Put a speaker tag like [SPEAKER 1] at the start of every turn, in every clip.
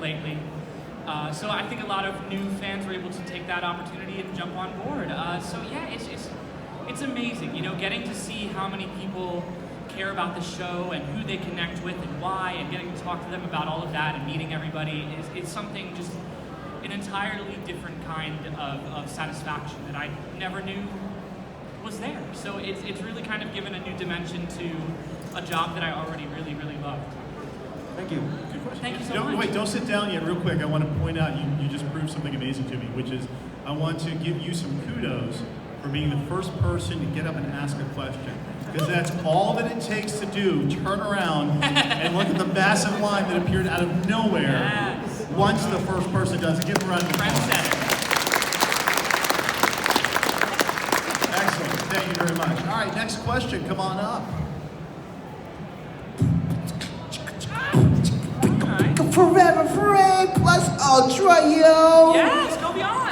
[SPEAKER 1] lately. So I think a lot of new fans were able to take that opportunity and jump on board. So yeah, it's amazing, you know, getting to see how many people care about the show and who they connect with and why, and getting to talk to them about all of that and meeting everybody is something, just an entirely different kind of satisfaction that I never knew was there. So it's really kind of given a new dimension to a job that I already really, really loved.
[SPEAKER 2] Thank you. Good question.
[SPEAKER 1] Thank you so much.
[SPEAKER 3] Wait, don't sit down yet. Real quick, I want to point out you just proved something amazing to me, which is I want to give you some kudos for being the first person to get up and ask a question. Because that's all that it takes to do. Turn around and look at the massive line that appeared out of nowhere.
[SPEAKER 1] Yes.
[SPEAKER 3] Once the first person does it. Give them a round of applause. Excellent. Thank you very much. All right, next question. Come on up.
[SPEAKER 4] Forever Free plus Ultra, yo!
[SPEAKER 1] Yes, go beyond!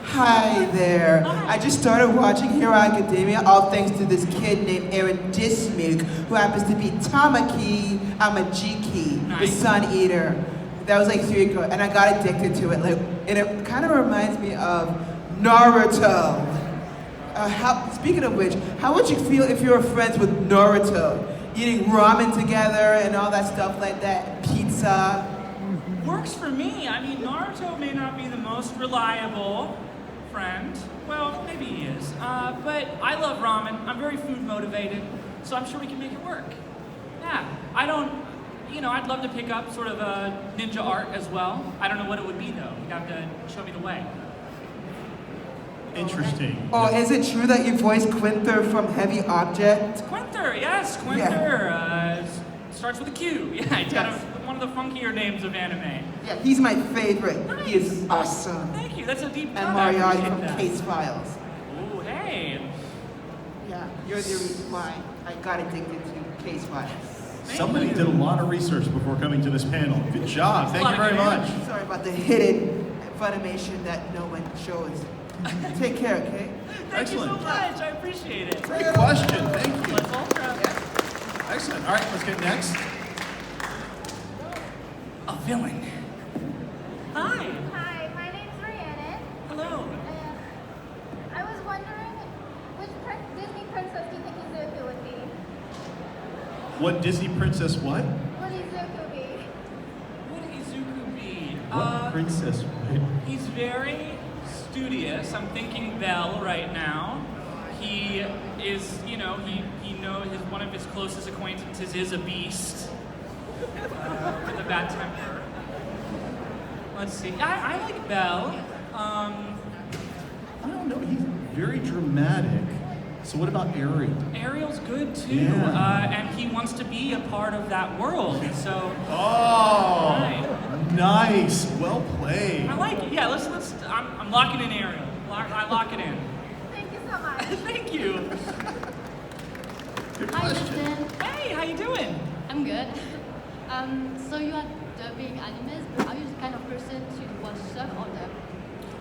[SPEAKER 4] Hi there.
[SPEAKER 1] Hi.
[SPEAKER 4] I just started watching Hero Academia, all thanks to this kid named Aaron Dismuke, who happens to be Tamaki Amajiki, the
[SPEAKER 1] Nice.
[SPEAKER 4] Sun Eater. That was like 3 years ago, and I got addicted to it. And it kind of reminds me of Naruto. Speaking of which, how would you feel if you were friends with Naruto? Eating ramen together and all that stuff like that, pizza.
[SPEAKER 1] Works for me. I mean, Naruto may not be the most reliable friend. Well, maybe he is. But I love ramen. I'm very food motivated, so I'm sure we can make it work. Yeah, I'd love to pick up sort of a ninja art as well. I don't know what it would be though. You'd have to show me the way.
[SPEAKER 3] Interesting.
[SPEAKER 4] Oh, is it true that you voiced Quinter from Heavy Object?
[SPEAKER 1] Quinter, yes, Quinter. Starts with a Q. Yeah, it's kind of one of the funkier names of anime.
[SPEAKER 4] Yeah, he's my favorite.
[SPEAKER 1] Nice.
[SPEAKER 4] He is awesome.
[SPEAKER 1] Thank you. That's a deep cut.
[SPEAKER 4] And
[SPEAKER 1] I
[SPEAKER 4] Moriarty
[SPEAKER 1] appreciate
[SPEAKER 4] from
[SPEAKER 1] that.
[SPEAKER 4] Case Files.
[SPEAKER 1] Oh, hey.
[SPEAKER 4] Yeah, you're the reason why I got addicted to Case Files.
[SPEAKER 3] Somebody did a lot of research before coming to this panel. Good job. Thank you very much.
[SPEAKER 4] Sorry about the hidden Funimation that no one shows. Take care, okay?
[SPEAKER 1] Thank you so
[SPEAKER 3] Excellent.
[SPEAKER 1] much. I appreciate it.
[SPEAKER 3] Great question. Thank you.
[SPEAKER 1] Let's Ultra.
[SPEAKER 3] Excellent. All right, let's get next.
[SPEAKER 1] A villain. Hi.
[SPEAKER 5] Hi, my name's Rhiannon,
[SPEAKER 1] Hello.
[SPEAKER 5] and I was wondering which Disney princess do you think Izuku would be?
[SPEAKER 3] What Disney princess what?
[SPEAKER 5] Would Izuku be?
[SPEAKER 1] Would Izuku be?
[SPEAKER 3] What princess would?
[SPEAKER 1] He's very studious. I'm thinking Belle right now. He is, he knows one of his closest acquaintances is a beast with a bad temper. Let's see. I like Belle.
[SPEAKER 3] I don't know. He's very dramatic. So what about Ariel?
[SPEAKER 1] Ariel's good too,
[SPEAKER 3] Yeah.
[SPEAKER 1] and he wants to be a part of that world. So
[SPEAKER 3] Oh,
[SPEAKER 1] Right.
[SPEAKER 3] nice. Well played.
[SPEAKER 1] I like it. Yeah, let's. I'm locking in Ariel. I lock it in.
[SPEAKER 5] Thank you so much.
[SPEAKER 1] Thank you.
[SPEAKER 3] Good
[SPEAKER 6] Hi,
[SPEAKER 3] question.
[SPEAKER 6] Justin.
[SPEAKER 1] Hey, how you doing?
[SPEAKER 6] I'm good. So you are dubbing animes, but are you the kind of person to watch sub or dub?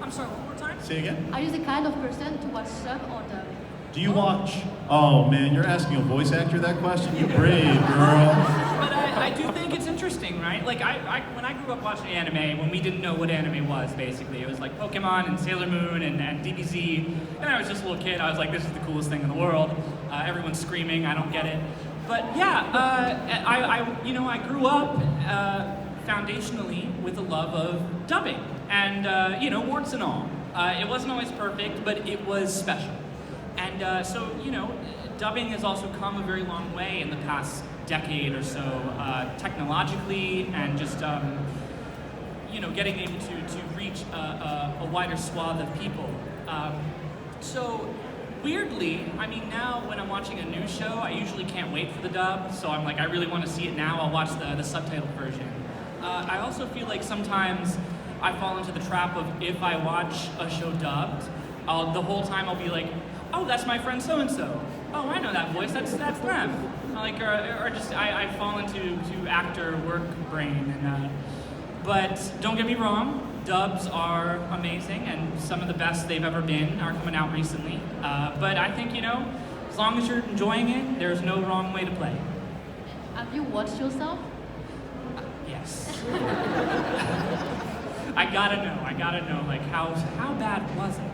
[SPEAKER 1] I'm sorry. One more time.
[SPEAKER 3] Say again.
[SPEAKER 6] Are you the kind of person to watch sub or dub?
[SPEAKER 3] Do you watch? Oh man, you're asking a voice actor that question? You brave girl.
[SPEAKER 1] But I do think it's interesting, right? Like when I grew up watching anime, when we didn't know what anime was, basically, it was like Pokemon and Sailor Moon and DBZ, and I was just a little kid. I was like, this is the coolest thing in the world. Everyone's screaming. I don't get it. But yeah, I grew up foundationally with a love of dubbing, and warts and all. It wasn't always perfect, but it was special. And so, dubbing has also come a very long way in the past decade or so, technologically, and just, getting able to reach a wider swath of people. So, weirdly, I mean, now when I'm watching a new show, I usually can't wait for the dub, so I'm like, I really want to see it now, I'll watch the subtitled version. I also feel like sometimes I fall into the trap of if I watch a show dubbed, the whole time I'll be like, oh, that's my friend so-and-so. Oh, I know that voice, that's them. Like, or just, I fall into actor work brain. But don't get me wrong, dubs are amazing, and some of the best they've ever been are coming out recently. But I think, as long as you're enjoying it, there's no wrong way to play.
[SPEAKER 6] Have you watched yourself?
[SPEAKER 1] Yes. gotta know, like how bad was it?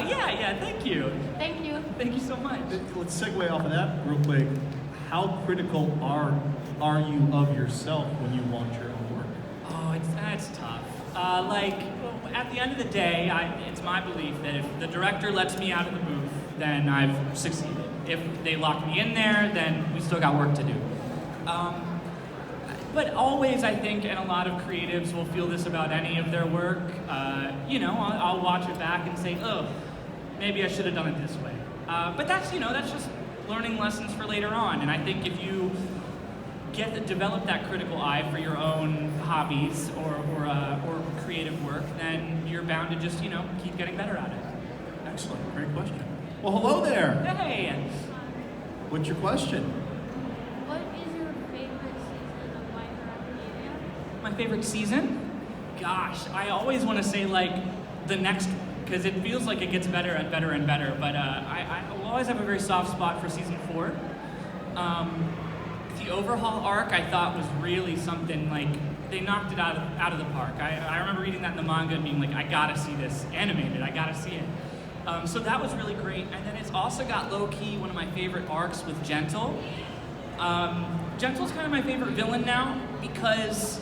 [SPEAKER 1] Yeah, thank you.
[SPEAKER 6] Thank you.
[SPEAKER 1] Thank you so much.
[SPEAKER 3] Let's segue off of that real quick. How critical are you of yourself when you launch your own work?
[SPEAKER 1] Oh, it's tough. At the end of the day, it's my belief that if the director lets me out of the booth, then I've succeeded. If they lock me in there, then we still got work to do. But always, I think, and a lot of creatives will feel this about any of their work, I'll watch it back and say, oh, maybe I should have done it this way. But that's just learning lessons for later on. And I think if you develop that critical eye for your own hobbies or creative work, then you're bound to just, keep getting better at it.
[SPEAKER 3] Excellent, great question. Well, hello there.
[SPEAKER 1] Hey!
[SPEAKER 3] What's your question?
[SPEAKER 6] What is your favorite season of My Hero Academia?
[SPEAKER 1] My favorite season? Gosh, I always want to say the next one, because it feels like it gets better and better and better, but I will always have a very soft spot for season 4. The overhaul arc I thought was really something, they knocked it out of the park. I remember reading that in the manga and being like, I gotta see this animated, I gotta see it. So that was really great, and then it's also got low-key one of my favorite arcs with Gentle. Gentle's kind of my favorite villain now, because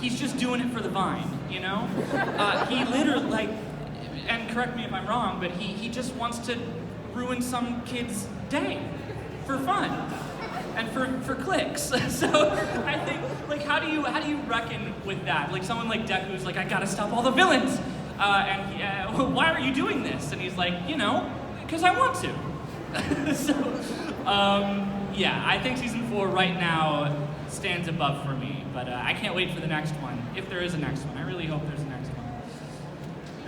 [SPEAKER 1] he's just doing it for the vine, He literally, and correct me if I'm wrong, but he just wants to ruin some kid's day for fun and for clicks. So I think, how do you reckon with that? Someone like Deku's I gotta stop all the villains. Why are you doing this? And he's like, because I want to. So, I think season 4 right now stands above for me, but I can't wait for the next one, if there is a next one. I really hope there's a next one.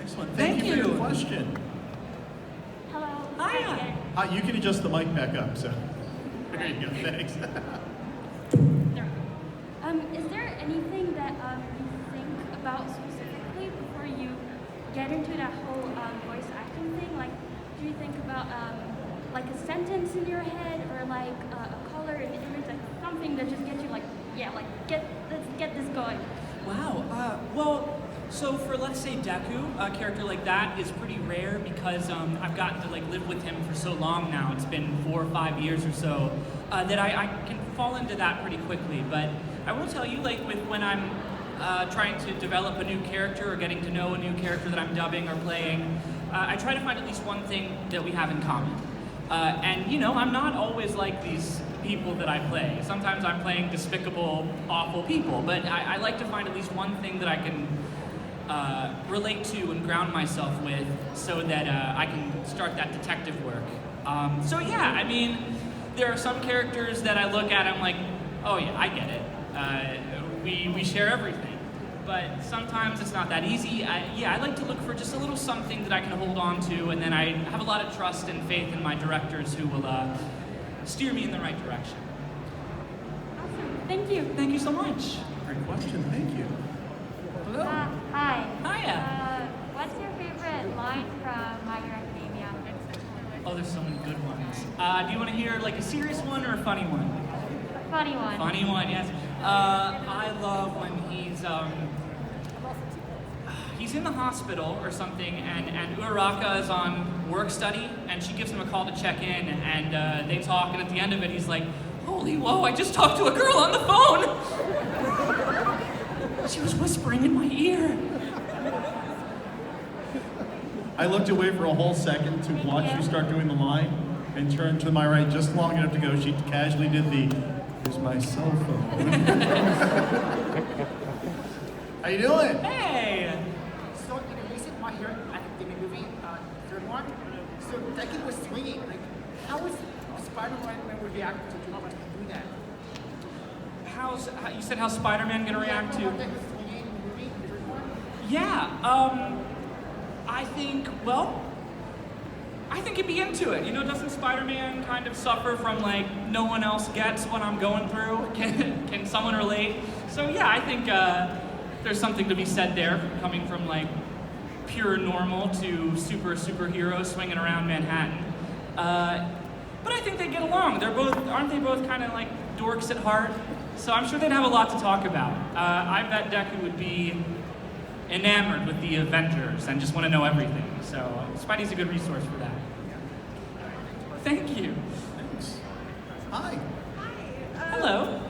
[SPEAKER 3] Excellent.
[SPEAKER 1] Thank
[SPEAKER 3] you for
[SPEAKER 1] you.
[SPEAKER 3] your question.
[SPEAKER 6] Hello.
[SPEAKER 1] Hiya.
[SPEAKER 3] You can adjust the mic back up, so. There you go, thanks.
[SPEAKER 6] There we go. Is there anything that you think about specifically before you get into that whole voice acting thing? Do you think about a sentence in your head or a color, an image, something that just gets you let's get this going?
[SPEAKER 1] Wow. So for, let's say, Deku, a character like that is pretty rare because I've gotten to live with him for so long now. It's been 4 or 5 years or so that I can fall into that pretty quickly. But I will tell you, when I'm trying to develop a new character or getting to know a new character that I'm dubbing or playing, I try to find at least one thing that we have in common. I'm not always like these people that I play. Sometimes I'm playing despicable, awful people, but I like to find at least one thing that I can relate to and ground myself with so that I can start that detective work. There are some characters that I look at, I'm like, oh yeah, I get it. We share everything. But sometimes it's not that easy. I like to look for just a little something that I can hold on to, and then I have a lot of trust and faith in my directors who will steer me in the right direction.
[SPEAKER 6] Awesome. Thank you.
[SPEAKER 1] Thank you so much.
[SPEAKER 3] Great question, thank you.
[SPEAKER 1] Hello.
[SPEAKER 6] Hi.
[SPEAKER 1] Hiya.
[SPEAKER 6] What's your favorite line from My Hero Academia?
[SPEAKER 1] Oh, there's so many good ones. Do you want to hear a serious one or a funny one?
[SPEAKER 6] A funny one.
[SPEAKER 1] Funny one, yes. I love when he's in the hospital or something, and Uraraka is on work study, and she gives him a call to check in, and they talk, and at the end of it, he's like, holy whoa, I just talked to a girl on the phone! She was whispering in my ear.
[SPEAKER 3] I looked away for a whole second to watch you start doing the line and turned to my right just long enough to go. She casually did here's my cell phone. How you doing?
[SPEAKER 1] Hey!
[SPEAKER 2] So in the recent My Hero Academia movie, third one, so Deku was swinging. How was Spider-Man would react to do that?
[SPEAKER 1] You said how Spider-Man gonna react to?
[SPEAKER 2] Deku was swinging in the movie, the third one?
[SPEAKER 1] Yeah, I think he'd be into it. Doesn't Spider-Man kind of suffer from no one else gets what I'm going through? Can someone relate? So yeah, I think there's something to be said there, coming from pure normal to superhero swinging around Manhattan. But I think they get along. Aren't they both kind of dorks at heart? So I'm sure they'd have a lot to talk about. I bet Deku would be enamored with the Avengers and just want to know everything. So Spidey's a good resource for that. Thank you.
[SPEAKER 3] Thanks. Hi.
[SPEAKER 1] Hello.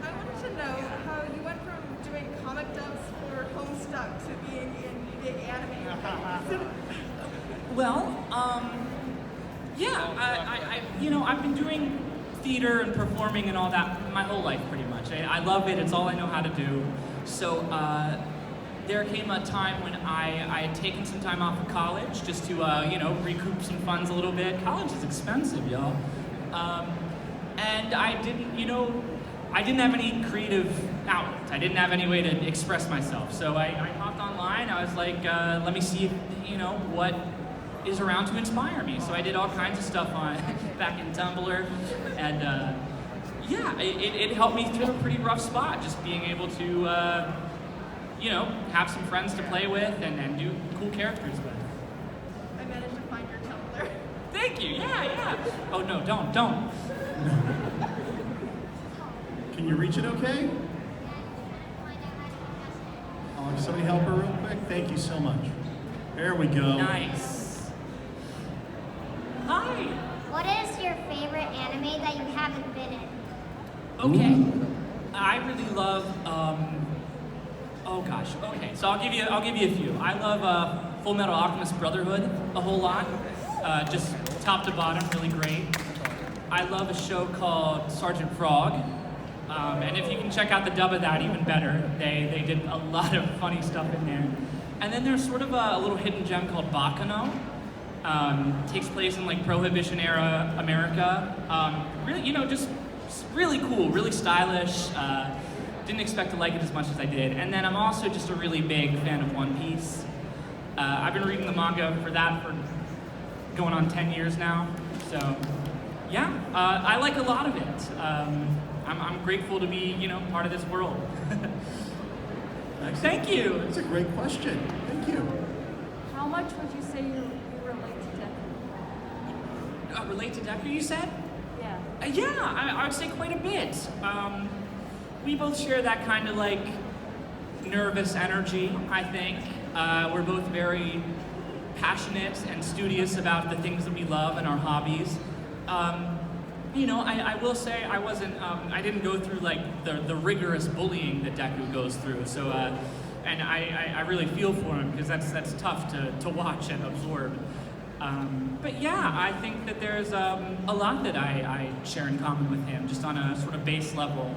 [SPEAKER 7] I wanted to know how you went from doing comic dubs for Homestuck to being in big anime.
[SPEAKER 1] Well, yeah, I've been doing theater and performing and all that my whole life pretty much. I love it, it's all I know how to do. So there came a time when I had taken some time off of college just to, recoup some funds a little bit. College is expensive, y'all. And I didn't have any creative outlet. I didn't have any way to express myself. So I hopped online, I was like, let me see, what is around to inspire me. So I did all kinds of stuff on back in Tumblr, and it helped me through a pretty rough spot, just being able to, have some friends to play with and do cool characters with.
[SPEAKER 7] I managed to find your Tumblr.
[SPEAKER 1] Thank you, yeah. Oh no, don't.
[SPEAKER 3] Can you reach it okay? Oh, can somebody help her real quick? Thank you so much. There we go.
[SPEAKER 1] Nice. Hi.
[SPEAKER 5] What is your favorite anime that you haven't been in?
[SPEAKER 1] Okay. I really love. Okay. So I'll give you a few. I love Full Metal Alchemist Brotherhood a whole lot. Just top to bottom, really great. I love a show called Sergeant Frog. And if you can check out the dub of that, even better. They did a lot of funny stuff in there. And then there's sort of a little hidden gem called Bakano. Takes place in like Prohibition era America. Really, just really cool, really stylish. Didn't expect to like it as much as I did. And then I'm also just a really big fan of One Piece. I've been reading the manga for going on 10 years now. So yeah, I like a lot of it. I'm grateful to be, part of this world. Thank you.
[SPEAKER 3] That's a great question. Thank you.
[SPEAKER 7] How much would you say you relate to Deku?
[SPEAKER 1] Relate to Deku, you said?
[SPEAKER 7] Yeah.
[SPEAKER 1] I would say quite a bit. We both share that kind of like nervous energy, I think. We're both very passionate and studious about the things that we love and our hobbies. I will say I didn't go through like the rigorous bullying that Deku goes through. So, and I really feel for him because that's tough to watch and absorb. But yeah, I think that there's a lot that I share in common with him, just on a sort of base level.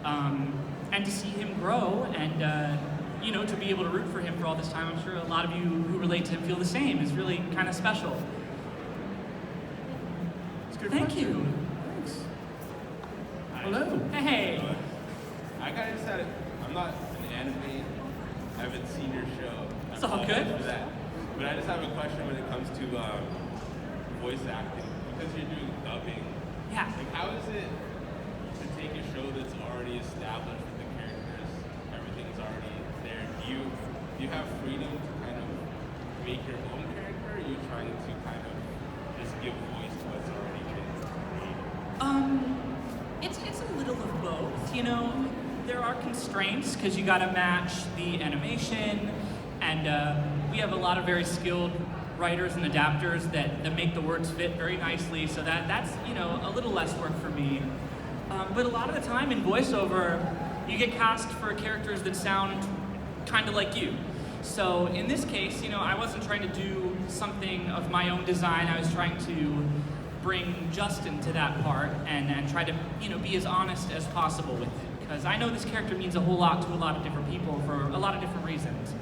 [SPEAKER 1] And to see him grow and, to be able to root for him for all this time, I'm sure a lot of you who relate to him feel the same. It's really kind of special.
[SPEAKER 3] It's a good
[SPEAKER 1] Thank
[SPEAKER 3] question.
[SPEAKER 1] you.
[SPEAKER 3] Thanks. Hello.
[SPEAKER 1] Hey.
[SPEAKER 8] I kind of decided I'm not an anime. I haven't seen your show.
[SPEAKER 1] It's all good.
[SPEAKER 8] For that. But I just have a question when it comes to voice acting. Because you're doing dubbing,
[SPEAKER 1] Yeah.
[SPEAKER 8] like how is it to take a show that's already established with the characters, everything's already there? Do you have freedom to kind of make your own character, or are you trying to kind of just give voice to what's already been created?
[SPEAKER 1] It's a little of both, There are constraints because you got to match the animation, and we have a lot of very skilled writers and adapters that make the words fit very nicely. So that's a little less work for me. But a lot of the time in voiceover, you get cast for characters that sound kind of like you. So in this case, I wasn't trying to do something of my own design. I was trying to bring Justin to that part and try to be as honest as possible with it, because I know this character means a whole lot to a lot of different people for a lot of different reasons.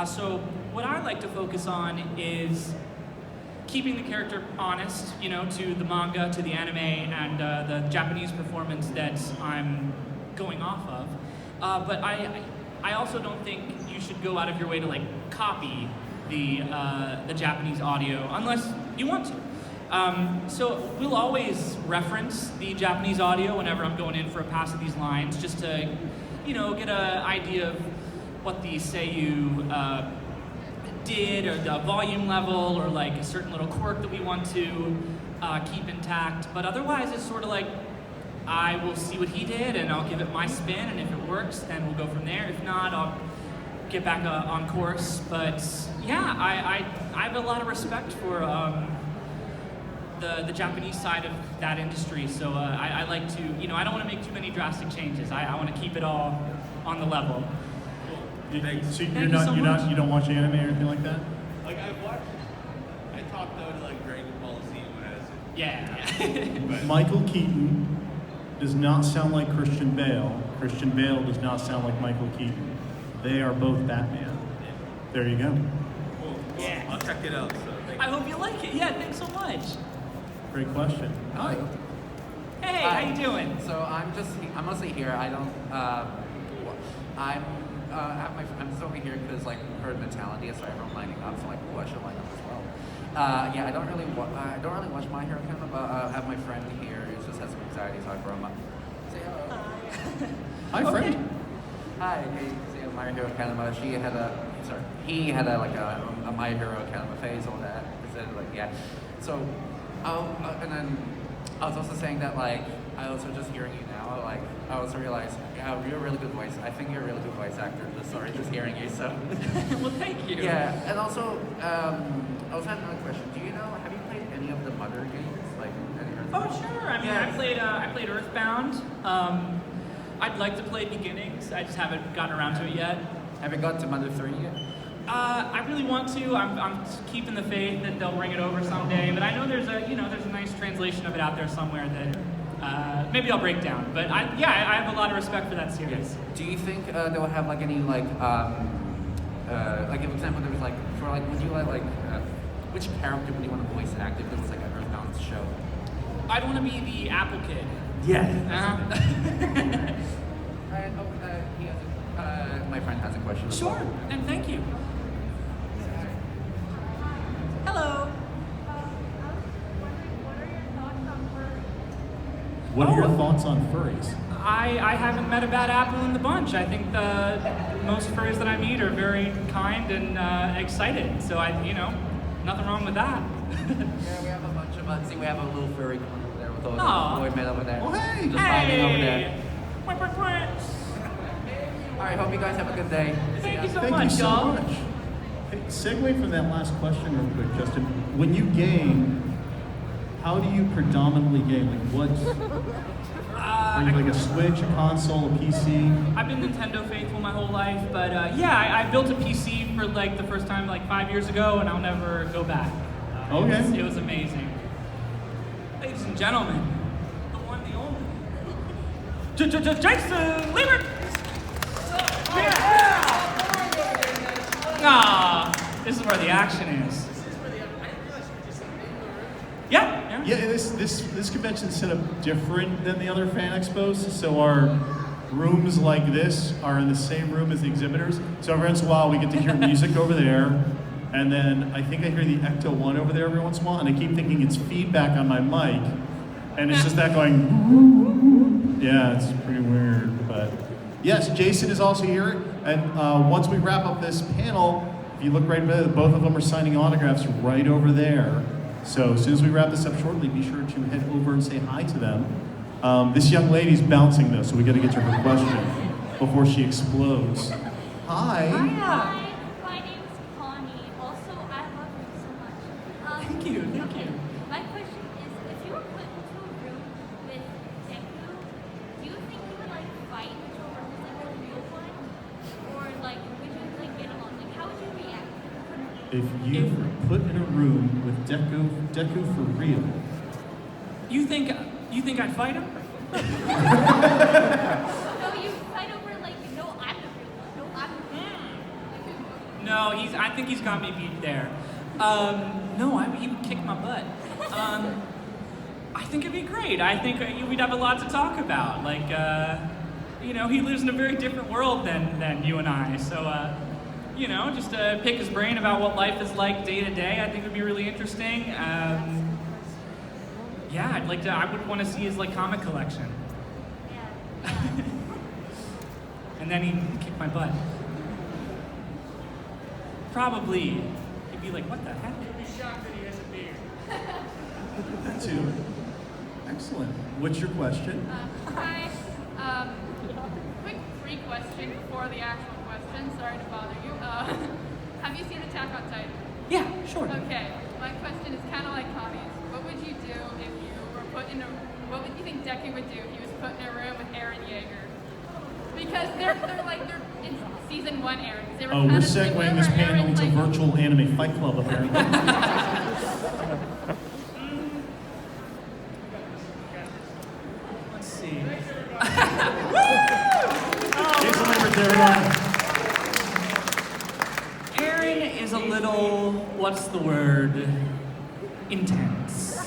[SPEAKER 1] So what I like to focus on is keeping the character honest, to the manga, to the anime, and the Japanese performance that I'm going off of. But I also don't think you should go out of your way to copy the Japanese audio unless you want to. So we'll always reference the Japanese audio whenever I'm going in for a pass of these lines, just to, get an idea of what the Seiyu did, or the volume level, or a certain little quirk that we want to keep intact. But otherwise, it's sort of I will see what he did and I'll give it my spin, and if it works, then we'll go from there. If not, I'll get back on course. But yeah, I have a lot of respect for the Japanese side of that industry. So I like to, I don't want to make too many drastic changes. I want to keep it all on the level.
[SPEAKER 3] So
[SPEAKER 1] Thank you so much.
[SPEAKER 3] you don't watch anime or anything like that?
[SPEAKER 8] Like I talked out to like Dragon Ball Z when I was
[SPEAKER 1] Yeah.
[SPEAKER 3] Michael Keaton does not sound like Christian Bale. Christian Bale does not sound like Michael Keaton. They are both Batman. There you go.
[SPEAKER 8] cool.
[SPEAKER 1] Yeah.
[SPEAKER 8] I'll check it out. So thank
[SPEAKER 1] I hope you like it. Yeah, thanks so much.
[SPEAKER 3] Great question.
[SPEAKER 9] Hi.
[SPEAKER 1] Hey, how you doing?
[SPEAKER 9] So I'm mostly here. I don't. I'm just over here because like herd mentality is so everyone lining up. So like, oh, I should line up as well. Yeah, I don't really watch My Hero Academia, but I have my friend here who just has some anxiety, so I brought him up. Say hello.
[SPEAKER 3] Hi, friend.
[SPEAKER 9] Hi. Hey, say My Hero Academia. He had a My Hero Academia phase, all that. Yeah. So, and then I was also saying that like I also just hearing you now, like I also realized, yeah, you're a really good voice. I think you're a really good voice actor. Just hearing you. So.
[SPEAKER 1] Well, thank you.
[SPEAKER 9] Yeah, and also I also had another question. Have you played any of the Mother games? Like any of
[SPEAKER 1] Oh, sure. I mean,
[SPEAKER 9] Yeah.
[SPEAKER 1] I played Earthbound. I'd like to play Beginnings. I just haven't gotten around to it yet.
[SPEAKER 9] Have you got to Mother 3 yet?
[SPEAKER 1] I really want to. I'm keeping the faith that they'll bring it over someday. But I know there's a nice translation of it out there somewhere that maybe I'll break down. But I have a lot of respect for that series.
[SPEAKER 9] Do you think they'll have like any like for example, there was like for like would you like which character would you want to voice act if there was like an Earthbound show?
[SPEAKER 1] I'd want to be the Apple Kid.
[SPEAKER 9] Yeah.
[SPEAKER 1] Uh-huh.
[SPEAKER 9] My friend has a question. as well.
[SPEAKER 1] Sure, and thank you. Hello.
[SPEAKER 3] What are your
[SPEAKER 1] Oh.
[SPEAKER 3] thoughts on furries?
[SPEAKER 1] I haven't met a bad apple in the bunch. I think most furries that I meet are very kind and excited. So nothing wrong with that.
[SPEAKER 9] Yeah, we have a bunch of see, we have a little furry over there with all
[SPEAKER 1] Aw.
[SPEAKER 9] the boy men over there.
[SPEAKER 3] Oh, hey.
[SPEAKER 9] Just hiding over there.
[SPEAKER 1] Quack, quack, quack.
[SPEAKER 9] All right, hope you guys have a good day.
[SPEAKER 1] Thank you so
[SPEAKER 3] Thank
[SPEAKER 1] much,
[SPEAKER 3] you so
[SPEAKER 1] y'all.
[SPEAKER 3] much. Hey, segue from that last question real quick, Justin. When you game, how do you predominantly game? Like are you like a Switch, a console, a PC?
[SPEAKER 1] I've been Nintendo faithful my whole life, but I built a PC for like the first time like 5 years ago, and I'll never go back.
[SPEAKER 3] Okay.
[SPEAKER 1] It was amazing. Ladies and gentlemen, the one, the only, Jason Liebert. Nah, this is where the action is. Yeah.
[SPEAKER 3] Yeah, this convention's set up different than the other fan expos. So our rooms like this are in the same room as the exhibitors. So every once in a while we get to hear music over there. And then I think I hear the Ecto 1 over there every once in a while, and I keep thinking it's feedback on my mic. And it's just that going, yeah, it's pretty weird. But yes, Jason is also here. And once we wrap up this panel, if you look right there, both of them are signing autographs right over there. So as soon as we wrap this up shortly, be sure to head over and say hi to them. This young lady's bouncing though, so we got to get to her question before she explodes. Hi.
[SPEAKER 6] Hi, my name's Connie. Also, I love you so much.
[SPEAKER 1] Thank you.
[SPEAKER 6] My question is, if you were put into a room with Deku, do you think you would like fight or like a real one, or like would you like get along? Like how would you react?
[SPEAKER 3] If you were put in a room with Deku for real,
[SPEAKER 1] You think I'd fight him?
[SPEAKER 6] No, you fight over like I'm the real one. No, I'm the real one.
[SPEAKER 1] No, I think he's got me beat there. No, he would kick my butt. I think it'd be great. I think we'd have a lot to talk about. Like, he lives in a very different world than you and I. So, just to pick his brain about what life is like day to day, I think would be really interesting. I would want to see his like comic collection.
[SPEAKER 6] Yeah.
[SPEAKER 1] And then he'd kick my butt. Probably. He'd be like, what the heck?
[SPEAKER 3] that too. Excellent. What's your question?
[SPEAKER 10] Hi. Quick free question before the actual question. Sorry to bother you. Have you seen Attack on Titan?
[SPEAKER 1] Yeah, sure.
[SPEAKER 10] Okay. My question is kind of like Connie's. What would you do if you were put in a? What would you think Deku would do if he was put in a room with Eren Yeager? Because they're in season 1 Eren. They were
[SPEAKER 3] Oh,
[SPEAKER 10] kind
[SPEAKER 3] we're
[SPEAKER 10] of
[SPEAKER 3] segueing this panel into virtual anime fight club, apparently.
[SPEAKER 1] Let's see.
[SPEAKER 3] Here's the numbers, everyone.
[SPEAKER 1] Eren is a little, what's the word? Intense,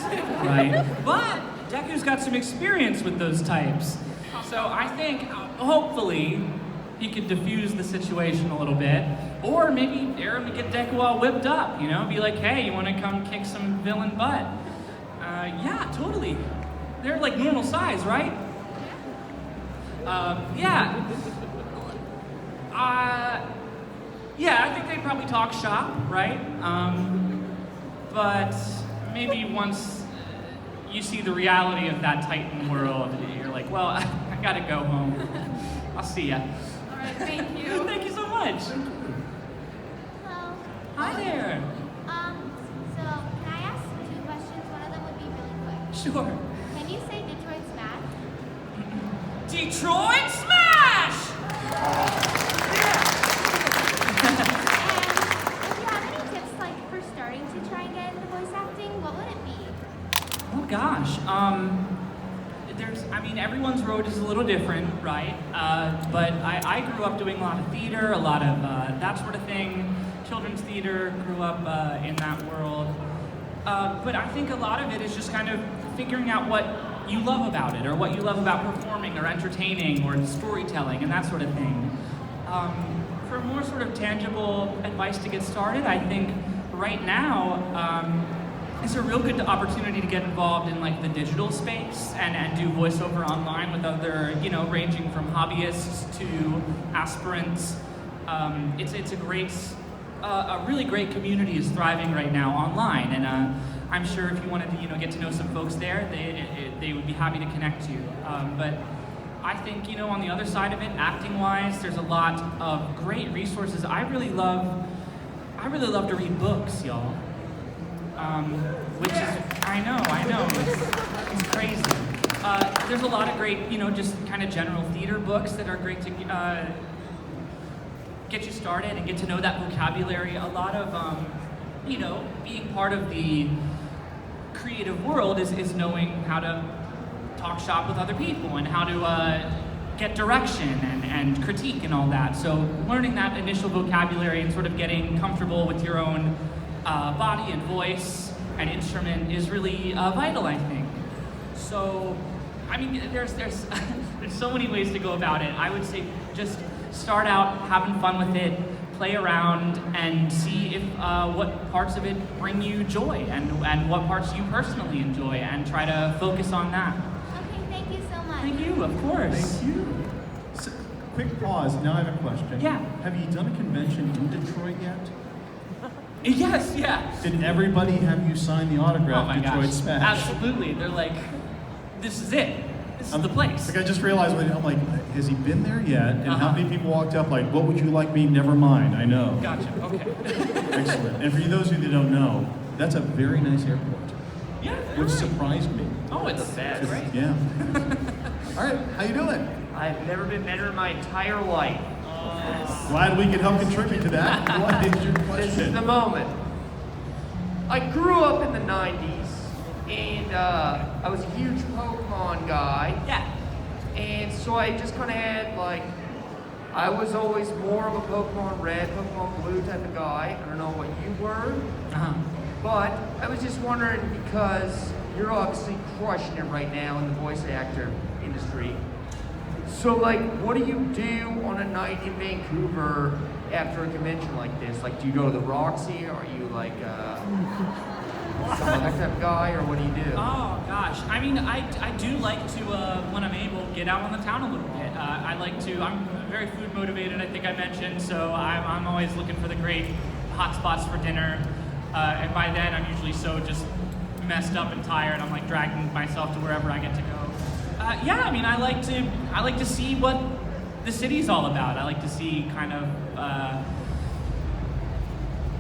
[SPEAKER 1] right? But Deku's got some experience with those types. So I think, hopefully, he could diffuse the situation a little bit. Or maybe Eren would get Deku all whipped up, you know? Be like, hey, you want to come kick some villain butt? Yeah, totally. They're like normal size, right? Yeah. Yeah, I think they'd probably talk shop, right? But maybe once you see the reality of that Titan world, you're like, well, I gotta go home. I'll see ya.
[SPEAKER 10] All right, thank you.
[SPEAKER 1] Thank you so much.
[SPEAKER 5] Hello.
[SPEAKER 1] Hi there.
[SPEAKER 5] So can I ask 2 questions? One of them would be really quick.
[SPEAKER 1] Sure.
[SPEAKER 5] Can you say Detroit Smash?
[SPEAKER 1] Detroit Smash!
[SPEAKER 5] And if you have any tips like for starting to try and get into voice acting, what would it be?
[SPEAKER 1] Oh gosh. Everyone's road is a little different, right? But I grew up doing a lot of theater, a lot of that sort of thing. Children's theater, grew up in that world. But I think a lot of it is just kind of figuring out what you love about it, or what you love about performing, or entertaining, or storytelling, and that sort of thing. For more sort of tangible advice to get started, I think right now, it's a real good opportunity to get involved in like the digital space and do voiceover online with other, ranging from hobbyists to aspirants. It's a great, a really great community is thriving right now online, and I'm sure if you wanted to, get to know some folks there, they would be happy to connect you. But I think, on the other side of it, acting-wise, there's a lot of great resources. I really love to read books, y'all. Which is, I know, it's crazy. There's a lot of great, just kind of general theater books that are great to get you started and get to know that vocabulary. A lot of, being part of the creative world is knowing how to talk shop with other people and how to get direction and critique and all that. So learning that initial vocabulary and sort of getting comfortable with your own body and voice and instrument is really vital, I think. So, there's there's so many ways to go about it. I would say just start out having fun with it, play around, and see if what parts of it bring you joy and what parts you personally enjoy, and try to focus on that.
[SPEAKER 5] Okay, thank you so much.
[SPEAKER 1] Thank you, of course.
[SPEAKER 3] Thank you. So, quick pause. Now I have a question.
[SPEAKER 1] Yeah.
[SPEAKER 3] Have you done a convention in Detroit yet?
[SPEAKER 1] Yes, yeah.
[SPEAKER 3] Did everybody have you sign the autograph,
[SPEAKER 1] Oh my
[SPEAKER 3] Detroit
[SPEAKER 1] gosh.
[SPEAKER 3] Smash?
[SPEAKER 1] Absolutely. They're like, this is it. This is the place.
[SPEAKER 3] Like I just realized, I'm like, has he been there yet? And how
[SPEAKER 1] Uh-huh.
[SPEAKER 3] many people walked up like, what would you like me? Never mind, I know.
[SPEAKER 1] Gotcha, okay.
[SPEAKER 3] Excellent. And for those of you that don't know, that's a very nice airport,
[SPEAKER 1] Yeah,
[SPEAKER 3] which
[SPEAKER 1] right.
[SPEAKER 3] surprised me.
[SPEAKER 1] Oh, it's bad, right?
[SPEAKER 3] Yeah. All right, how you doing?
[SPEAKER 11] I've never been better in my entire life.
[SPEAKER 3] Glad we could help contribute to that. What is your
[SPEAKER 11] This is the
[SPEAKER 3] question?
[SPEAKER 11] moment. I grew up in the 90s, and I was a huge Pokemon guy.
[SPEAKER 1] Yeah.
[SPEAKER 11] And so I just kind of had, I was always more of a Pokemon Red, Pokemon Blue type of guy. I don't know what you were.
[SPEAKER 1] Uh-huh.
[SPEAKER 11] But I was just wondering, because you're obviously crushing it right now in the voice actor industry. So, what do you do on a night in Vancouver after a convention like this? Do you go to the Roxy, or are you some other type of guy, or what do you do?
[SPEAKER 1] Oh gosh, I do like to when I'm able get out on the town a little bit. I'm very food motivated. I think I mentioned, so I'm always looking for the great hot spots for dinner. And by then I'm usually so just messed up and tired. I'm like dragging myself to wherever I get to go. Yeah, I mean, I like to see what the city's all about. I like to see kind of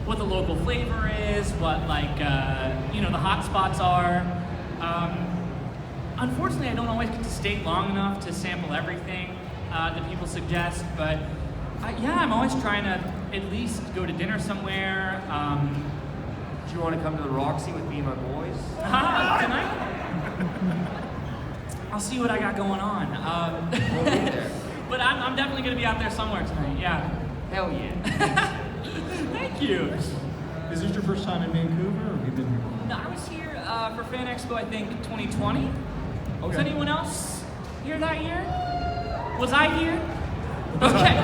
[SPEAKER 1] what the local flavor is, what like the hot spots are. Unfortunately, I don't always get to stay long enough to sample everything that people suggest, but yeah, I'm always trying to at least go to dinner somewhere.
[SPEAKER 11] Do you want to come to the Roxy with me and my boys?
[SPEAKER 1] Tonight? I'll see what I got going on.
[SPEAKER 11] We'll be there.
[SPEAKER 1] But I'm definitely going to be out there somewhere tonight, yeah.
[SPEAKER 11] Hell yeah.
[SPEAKER 1] Thank you.
[SPEAKER 3] Is this your first time in Vancouver, or have you been here?
[SPEAKER 1] No, I was here for Fan Expo, I think, 2020. Was
[SPEAKER 3] Okay.
[SPEAKER 1] anyone else here that year? Was I here? Okay.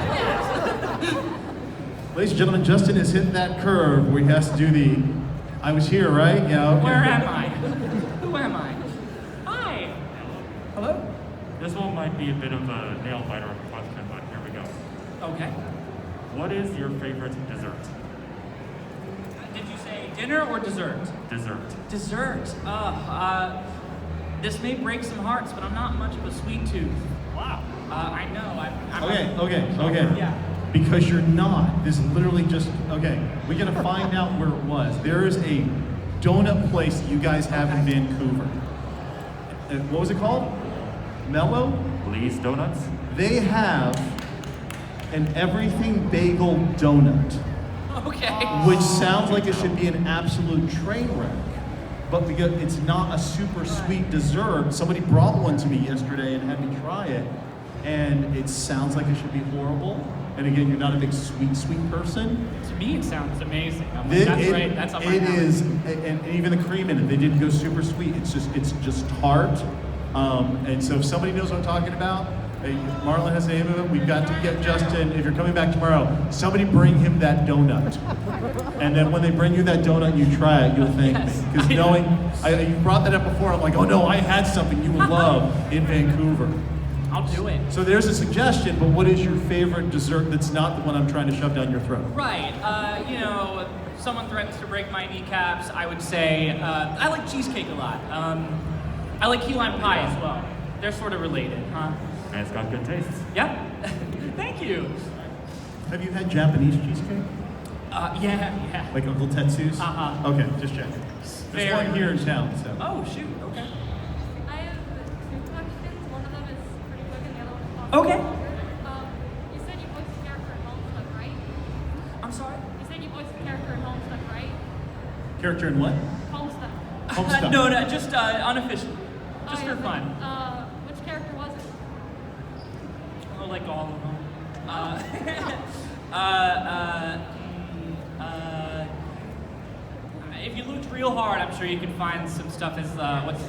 [SPEAKER 3] Ladies and gentlemen, Justin has hit that curve where he has to do the, I was here, right? Yeah, okay.
[SPEAKER 1] Where am I? Who am I? Hi.
[SPEAKER 3] Hello?
[SPEAKER 12] This one might be a bit of a nail biter of a question, but here we go.
[SPEAKER 1] Okay.
[SPEAKER 12] What is your favorite dessert?
[SPEAKER 1] Did you say dinner or dessert?
[SPEAKER 12] Dessert.
[SPEAKER 1] Dessert. This may break some hearts, but I'm not much of a sweet tooth.
[SPEAKER 12] Wow.
[SPEAKER 1] I know.
[SPEAKER 3] Okay.
[SPEAKER 1] Yeah.
[SPEAKER 3] Because you're not. This is literally just, okay, we gotta find out where it was. There is a donut place you guys have in Vancouver. What was it called? Mellow?
[SPEAKER 12] Lee's Donuts?
[SPEAKER 3] They have an everything bagel donut,
[SPEAKER 1] Okay.
[SPEAKER 3] which sounds like it should be an absolute train wreck. But because it's not a super sweet dessert, somebody brought one to me yesterday and had me try it, and it sounds like it should be horrible. And again, you're not a big sweet person.
[SPEAKER 1] To me, it sounds amazing. I'm like, that's right. That's up my
[SPEAKER 3] It
[SPEAKER 1] alley.
[SPEAKER 3] is, and even the cream in it, they didn't go super sweet. It's just tart. And so if somebody knows what I'm talking about, Marlon has the name of it. We've got to get Justin. If you're coming back tomorrow, somebody bring him that donut. And then when they bring you that donut, you try it. You'll thank me, because knowing you brought that up before, I'm like, oh no, I had something you would love in Vancouver.
[SPEAKER 1] I'll do it.
[SPEAKER 3] So there's a suggestion, but what is your favorite dessert that's not the one I'm trying to shove down your throat?
[SPEAKER 1] Right. Someone threatens to break my kneecaps. I would say I like cheesecake a lot. I like key lime pie as well. They're sort of related, huh?
[SPEAKER 12] And it's got good taste.
[SPEAKER 1] Yeah. Thank you.
[SPEAKER 3] Have you had Japanese cheesecake?
[SPEAKER 1] Yeah.
[SPEAKER 3] Like Uncle Tetsu's?
[SPEAKER 1] Uh-huh.
[SPEAKER 3] Okay, just checking. There's
[SPEAKER 1] Fair.
[SPEAKER 3] one here in town, so.
[SPEAKER 1] Oh, shoot. Okay.
[SPEAKER 6] I have two questions. One of them is pretty quick and the other one is longer.
[SPEAKER 1] Okay.
[SPEAKER 6] You said you voiced the character in Homestuck, right?
[SPEAKER 1] I'm sorry?
[SPEAKER 6] You said you voiced the character in Homestuck, right?
[SPEAKER 3] Character in what?
[SPEAKER 6] Homestuck.
[SPEAKER 3] Homestuck.
[SPEAKER 1] No, just unofficially. Just for fun.
[SPEAKER 6] Which character was it?
[SPEAKER 1] Oh, like all of them. If you looked real hard, I'm sure you can find some stuff as what's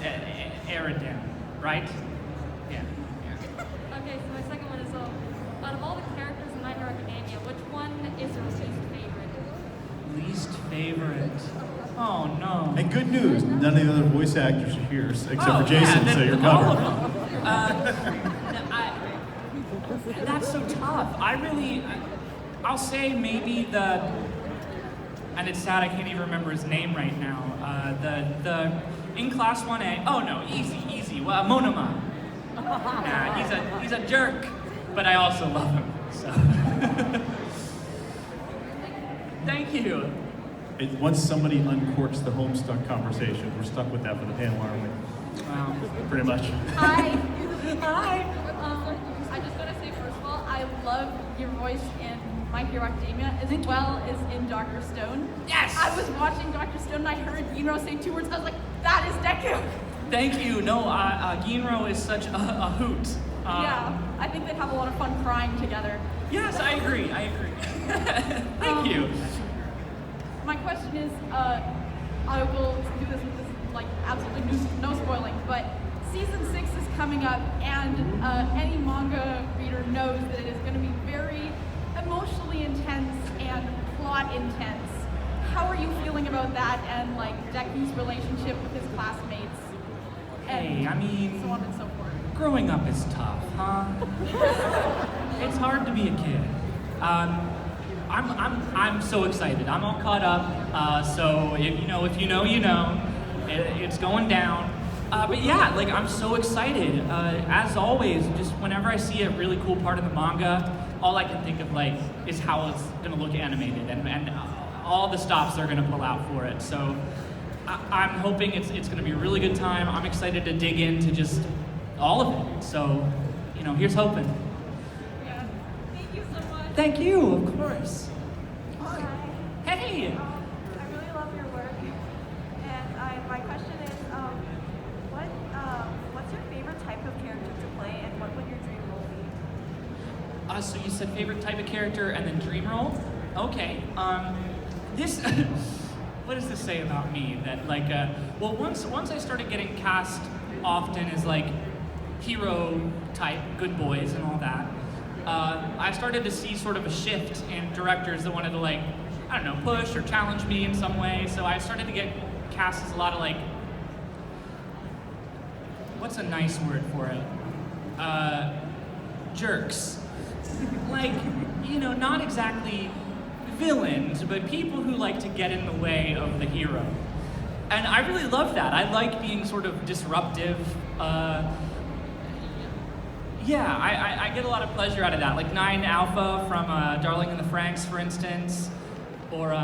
[SPEAKER 1] Eridan, right? Yeah.
[SPEAKER 6] Okay, so my second one is, out of all the characters in My Hero Academia, which one is your least favorite?
[SPEAKER 1] Least favorite. Oh no.
[SPEAKER 3] And good news, none of the other voice actors are here, except
[SPEAKER 1] Oh,
[SPEAKER 3] for Jason,
[SPEAKER 1] yeah,
[SPEAKER 3] so you're
[SPEAKER 1] all
[SPEAKER 3] covered.
[SPEAKER 1] of them. That's so tough. I'll say maybe and it's sad I can't even remember his name right now. The in class 1A. Oh no, easy. Monoma. Nah, he's a jerk, but I also love him. So. Thank you.
[SPEAKER 3] Once somebody uncorks the Homestuck conversation, we're stuck with that for the panel, aren't we?
[SPEAKER 1] Wow.
[SPEAKER 3] Pretty much.
[SPEAKER 7] Hi.
[SPEAKER 1] Hi.
[SPEAKER 7] I just gotta say, first of all, I love your voice in My Hero Academia as well as in Dr. Stone.
[SPEAKER 1] Yes!
[SPEAKER 7] I was watching Dr. Stone and I heard Ginro say two words. I was like, that is Deku.
[SPEAKER 1] Thank you. No, Ginro is such a hoot.
[SPEAKER 7] Yeah, I think they'd have a lot of fun crying together.
[SPEAKER 1] Yes, I agree. Thank you.
[SPEAKER 7] My question is, I will do this with this, like, absolutely no spoiling, but season 6 is coming up, and any manga reader knows that it is going to be very emotionally intense and plot intense. How are you feeling about that and, like, Deku's relationship with his classmates?
[SPEAKER 1] Hey, I mean,
[SPEAKER 7] so on and so forth.
[SPEAKER 1] Growing up is tough, huh? It's hard to be a kid. I'm so excited. I'm all caught up. So if you know, you know. It's going down. But yeah, like I'm so excited. As always, just whenever I see a really cool part of the manga, all I can think of like is how it's gonna look animated and all the stops they're gonna pull out for it. So I'm hoping it's gonna be a really good time. I'm excited to dig into just all of it. So, you know, here's hoping.
[SPEAKER 7] Yeah. Thank you so much.
[SPEAKER 1] Thank you, of course.
[SPEAKER 13] Hi.
[SPEAKER 1] Hey.
[SPEAKER 13] I really love your work, and my question is, what's your favorite type of character to play, and what would your dream role be?
[SPEAKER 1] So you said favorite type of character and then dream role? Okay. This, what does this say about me? That like, well, once I started getting cast often as like hero type, good boys and all that, I started to see sort of a shift in directors that wanted to like, I don't know, push or challenge me in some way. So I started to get cast as a lot of like, what's a nice word for it? Jerks. Like, you know, not exactly villains, but people who like to get in the way of the hero. And I really love that. I like being sort of disruptive. Yeah, I get a lot of pleasure out of that. Like 9 Alpha from Darling in the Franxx, for instance. Or,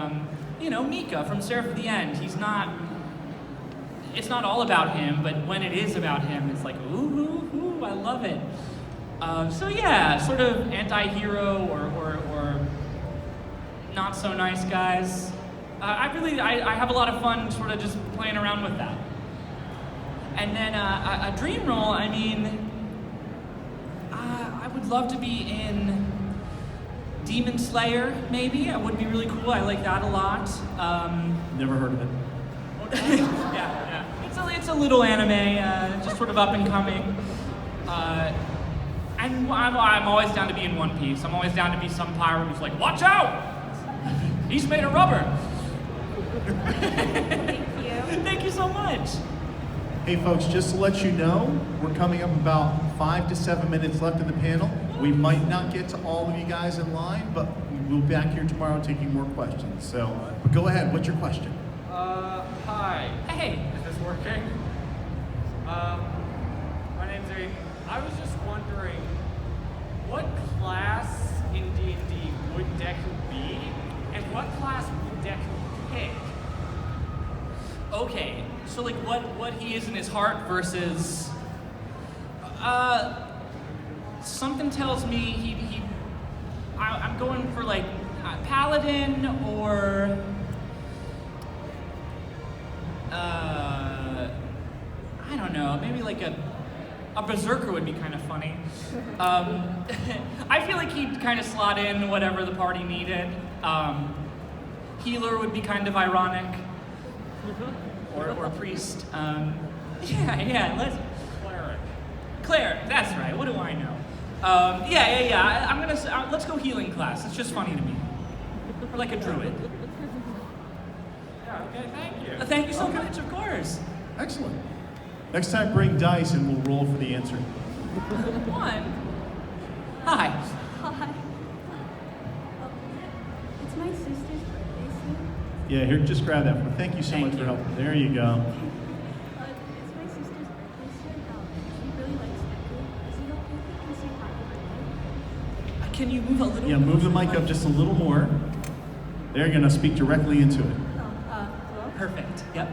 [SPEAKER 1] you know, Mika from Seraph of the End. It's not all about him, but when it is about him, it's like, ooh, I love it. So yeah, sort of anti-hero or not so nice guys. I have a lot of fun sort of just playing around with that. And then a dream role, I mean, I would love to be in Demon Slayer, maybe. It would be really cool. I like that a lot.
[SPEAKER 3] Never heard of it.
[SPEAKER 1] Yeah. It's a little anime, just sort of up and coming. And I'm always down to be in One Piece. I'm always down to be some pirate who's like, watch out! He's made of rubber.
[SPEAKER 13] Thank you.
[SPEAKER 1] Thank you so much.
[SPEAKER 3] Hey folks, just to let you know, we're coming up about 5 to 7 minutes left in the panel. We might not get to all of you guys in line, but we'll be back here tomorrow taking more questions. So, but go ahead, what's your question?
[SPEAKER 14] Hi.
[SPEAKER 1] Hey.
[SPEAKER 14] Is this working? My name's Aiden. I was just wondering, what class in D&D would Deku be, and what class would Deku pick?
[SPEAKER 1] Okay, so like what he is in his heart versus something tells me I'm going for like paladin or I don't know, maybe like a berserker would be kind of funny. I feel like he'd kind of slot in whatever the party needed. Healer would be kind of ironic. Or priest. Yeah, let's... Cleric, that's right, what do I know? I'm gonna, let's go healing class, it's just funny to me. Or like a druid.
[SPEAKER 14] Yeah, okay, thank you.
[SPEAKER 1] Thank you so much, of course.
[SPEAKER 3] Excellent. Next time bring dice and we'll roll for the answer.
[SPEAKER 1] 1. Hi.
[SPEAKER 6] Hi. It's my sister's birthday soon.
[SPEAKER 3] Yeah, here, just grab that one. Thank you so much for helping. There you go.
[SPEAKER 6] It's my sister's birthday soon. She really likes Deku. Is it okay if we can say happy birthday?
[SPEAKER 1] Can you move a little?
[SPEAKER 3] Yeah, move the mic up just a little more. They're gonna speak directly into it.
[SPEAKER 6] Hello?
[SPEAKER 1] Perfect, yep.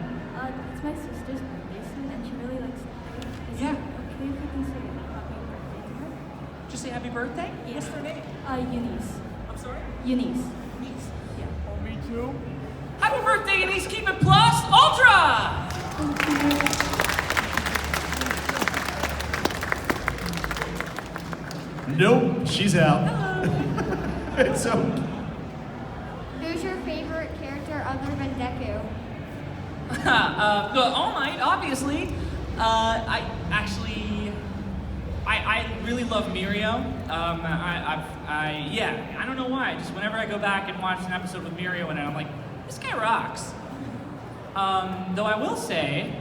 [SPEAKER 6] It's my sister's birthday soon, and she really likes Deku. Is
[SPEAKER 1] Yeah.
[SPEAKER 6] it okay if we can say happy birthday to her?
[SPEAKER 1] Just say happy birthday?
[SPEAKER 6] Yeah.
[SPEAKER 1] What's her name?
[SPEAKER 6] Eunice.
[SPEAKER 1] I'm sorry?
[SPEAKER 6] Eunice.
[SPEAKER 1] Eunice.
[SPEAKER 6] Yeah.
[SPEAKER 14] Oh, me too?
[SPEAKER 1] Happy birthday, Eunice! Keep it plus ultra!
[SPEAKER 3] Nope, she's out. It's okay.
[SPEAKER 5] Who's your favorite character other than Deku?
[SPEAKER 1] All Might, obviously. I really love Mirio. I don't know why. Just whenever I go back and watch an episode with Mirio in it, I'm like, this guy rocks. Though I will say,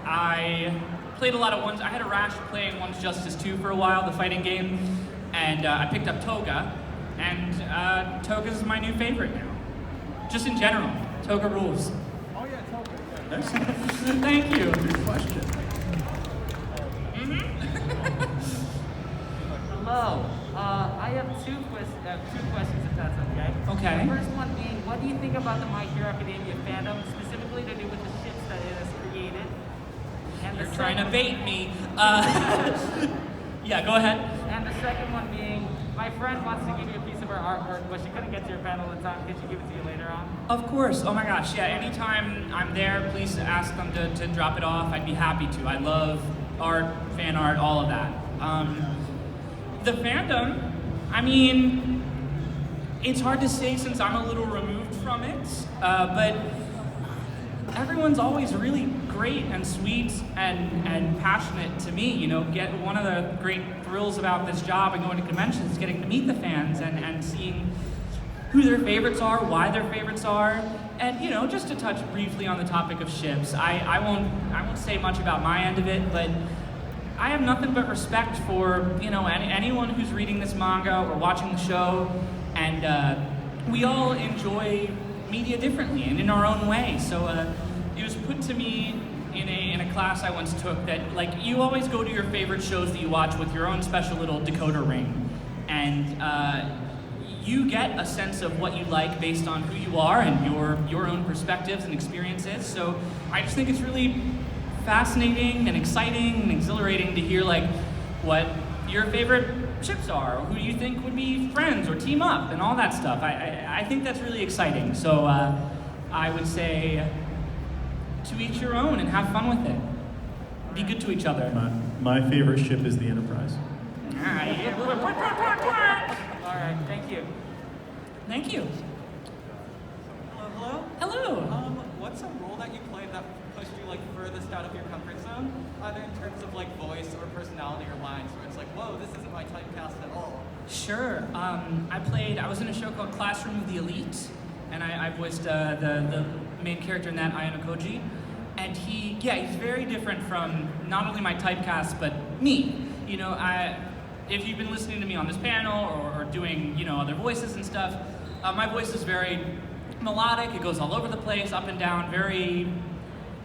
[SPEAKER 1] I played a lot of ones. I had a rash of playing One's Justice 2 for a while, the fighting game, and I picked up Toga, and Toga's my new favorite now. Just in general, Toga rules.
[SPEAKER 14] Oh yeah, Toga. Yeah.
[SPEAKER 1] Thank you.
[SPEAKER 3] Good question.
[SPEAKER 15] Hello. I have two questions, if that's okay.
[SPEAKER 1] Okay.
[SPEAKER 15] The first one being, what do you think about the My Hero Academia fandom, specifically to do with the ships that it has created? And
[SPEAKER 1] You're trying to bait me. Yeah, go ahead.
[SPEAKER 15] And the second one being, my friend wants to give you a piece of her artwork, but she couldn't get to your panel in time. Could she give it to you later on?
[SPEAKER 1] Of course. Oh my gosh. Yeah, anytime I'm there, please ask them to drop it off. I'd be happy to. I love art, fan art, all of that. The fandom, I mean, it's hard to say since I'm a little removed from it, but everyone's always really great and sweet and passionate to me. You know, one of the great thrills about this job and going to conventions is getting to meet the fans and seeing who their favorites are, why their favorites are, and you know, just to touch briefly on the topic of ships. I won't say much about my end of it, but I have nothing but respect for, you know, anyone who's reading this manga or watching the show, and we all enjoy media differently and in our own way. So it was put to me in a class I once took that, like, you always go to your favorite shows that you watch with your own special little decoder ring, and you get a sense of what you like based on who you are and your own perspectives and experiences. So I just think it's really fascinating and exciting and exhilarating to hear like what your favorite ships are, or who you think would be friends or team up and all that stuff. I think that's really exciting. So I would say to each your own and have fun with it. Be good to each other.
[SPEAKER 3] My favorite ship is the Enterprise.
[SPEAKER 15] All right, thank you.
[SPEAKER 1] Thank you.
[SPEAKER 16] Hello?
[SPEAKER 1] Hello.
[SPEAKER 16] What's a role that you played that pushed you like furthest out of your comfort zone, either in terms of like voice or personality or lines, where it's like, whoa, this isn't my typecast at all?
[SPEAKER 1] Sure. I was in a show called Classroom of the Elite, and I voiced the main character in that, Ayano Koji. And he's very different from not only my typecast, but me. You know, if you've been listening to me on this panel or doing, you know, other voices and stuff, my voice is very melodic. It goes all over the place, up and down, very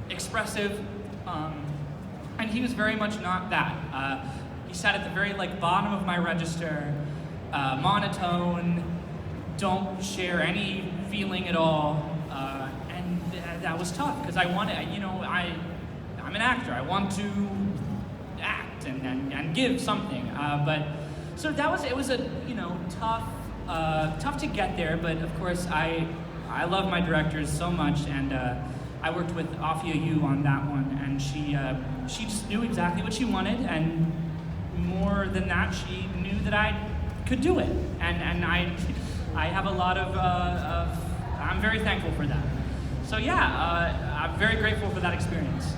[SPEAKER 1] expressive. And he was very much not that. He sat at the very bottom of my register, monotone, don't share any feeling at all, and that was tough because I'm an actor. I want to act and give something, but so it was a tough to get there. But of course I love my directors so much, and I worked with Afia Yu on that one, and she just knew exactly what she wanted, and more than that, she knew that I could do it, and I have a lot of I'm very thankful for that. So yeah, I'm very grateful for that experience.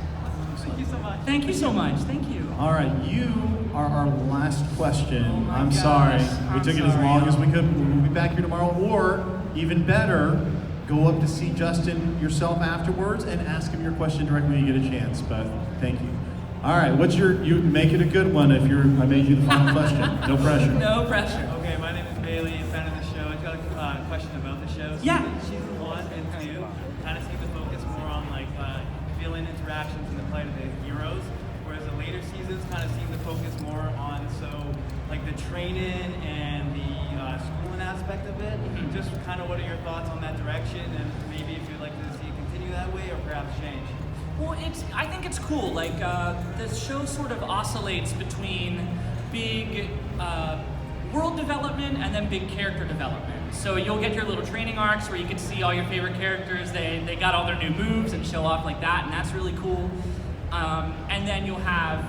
[SPEAKER 16] Thank you so much.
[SPEAKER 1] Thank you so much. Thank you.
[SPEAKER 3] All right, you are our last question. I'm
[SPEAKER 1] gosh,
[SPEAKER 3] sorry.
[SPEAKER 1] I'm
[SPEAKER 3] We took it as
[SPEAKER 1] sorry.
[SPEAKER 3] long as we could. We'll be back here tomorrow, or even better, go up to see Justin yourself afterwards and ask him your question directly when you get a chance. But thank you. All right, you make it a good one if I made you the final question. No pressure.
[SPEAKER 1] No pressure.
[SPEAKER 16] Okay, my name is Bailey, a fan of the show. I got a question about the show.
[SPEAKER 1] Yeah.
[SPEAKER 16] Season 1 and 2 kind of seem to focus more on villain interactions and the plight of the heroes, whereas the later seasons kind of seem to focus more on the training and the schooling aspect of it. Just kind of what are your thoughts on that direction, and maybe if you'd like to see it continue that way or perhaps change?
[SPEAKER 1] Well, I think it's cool. The show sort of oscillates between big world development and then big character development. So you'll get your little training arcs where you get to see all your favorite characters. They got all their new moves and show off like that, and that's really cool. And then you'll have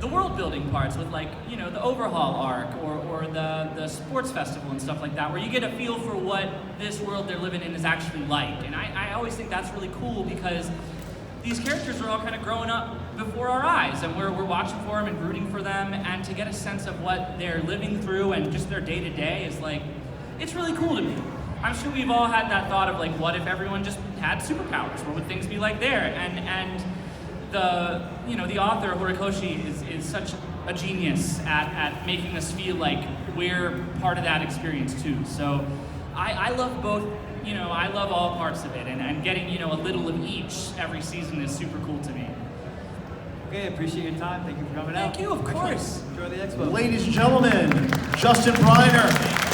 [SPEAKER 1] the world building parts with the overhaul arc or the sports festival and stuff like that, where you get a feel for what this world they're living in is actually like. And I always think that's really cool because these characters are all kind of growing up before our eyes, and we're watching for them and rooting for them, and to get a sense of what they're living through and just their day-to-day is it's really cool to me. I'm sure we've all had that thought of what if everyone just had superpowers? What would things be like there? And the author Horikoshi is such a genius at making us feel like we're part of that experience too. So I love both, you know, I love all parts of it, and getting, you know, a little of each every season is super cool to me.
[SPEAKER 16] Okay, appreciate your time. Thank you for coming out.
[SPEAKER 1] Thank you, of course.
[SPEAKER 16] Enjoy the expo.
[SPEAKER 3] Ladies and gentlemen, Justin Briner.